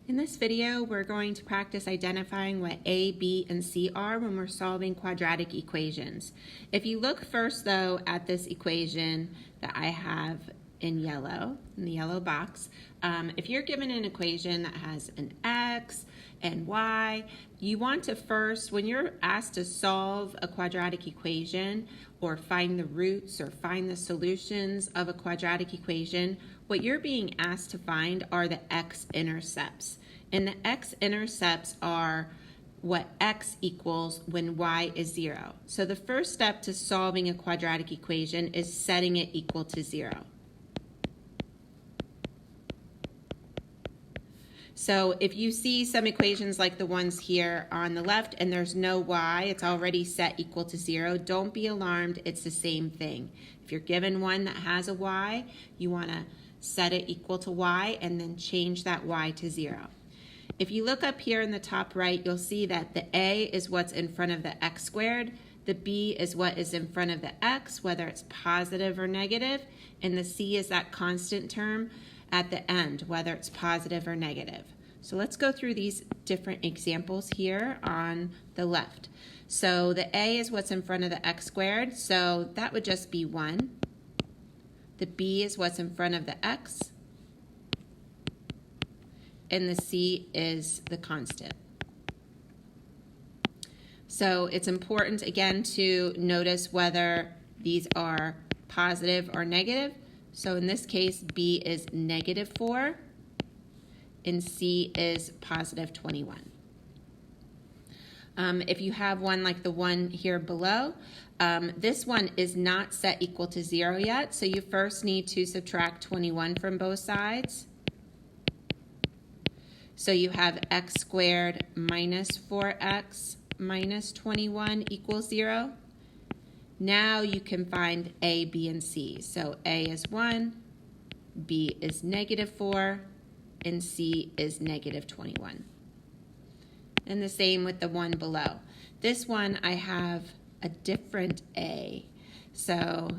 In this video, we're going to practice identifying what A, B, and C are when we're solving quadratic equations. If you look first, though, at this equation that I have in yellow, in the yellow box, if you're given an equation that has an X and Y, you want to first, when you're asked to solve a quadratic equation or find the roots or find the solutions of a quadratic equation, what you're being asked to find are the x-intercepts. And the x-intercepts are what x equals when y is 0. So the first step to solving a quadratic equation is setting it equal to 0. So if you see some equations like the ones here on the left and there's no y, it's already set equal to 0, don't be alarmed, it's the same thing. If you're given one that has a y, you want to set it equal to y and then change that y to 0. If you look up here in the top right, you'll see that the a is what's in front of the x squared, the b is what is in front of the x, whether it's positive or negative, and the c is that constant term at the end, whether it's positive or negative. So let's go through these different examples here on the left. So the a is what's in front of the x squared, so that would just be 1. The b is what's in front of the x, and the c is the constant. So it's important, again, to notice whether these are positive or negative. So in this case, b is -4, and c is positive 21. If you have one like the one here below, this one is not set equal to 0 yet, so you first need to subtract 21 from both sides. So you have x squared minus 4x minus 21 equals 0. Now you can find a, b, and c. So a is 1, b is -4, and c is -21. And the same with the one below. This one I have a different a. So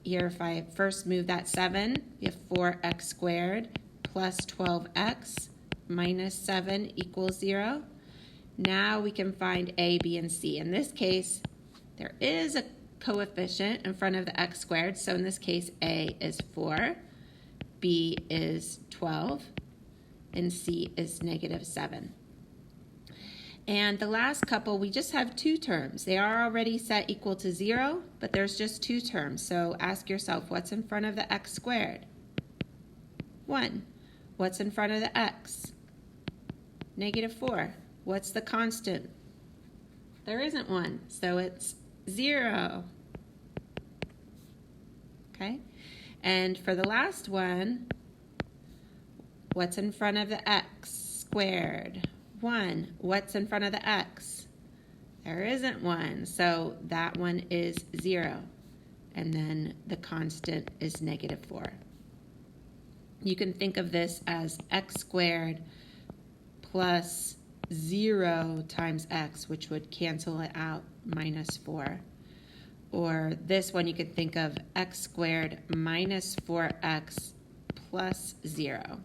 here if I first move that 7, we have 4x squared plus 12x minus 7 equals 0. Now we can find a, b, and c. In this case, there is a coefficient in front of the x squared. So in this case, a is 4, b is 12, and c is -7. And the last couple, we just have two terms. They are already set equal to 0, but there's just two terms. So ask yourself, what's in front of the x squared? 1. What's in front of the x? -4. What's the constant? There isn't one, so it's 0. Okay? And for the last one, what's in front of the x squared? 1. What's in front of the x? There isn't one, so that one is 0. And then the constant is -4. You can think of this as x squared plus 0 times x, which would cancel it out, -4. Or this one you could think of x squared minus 4x plus 0.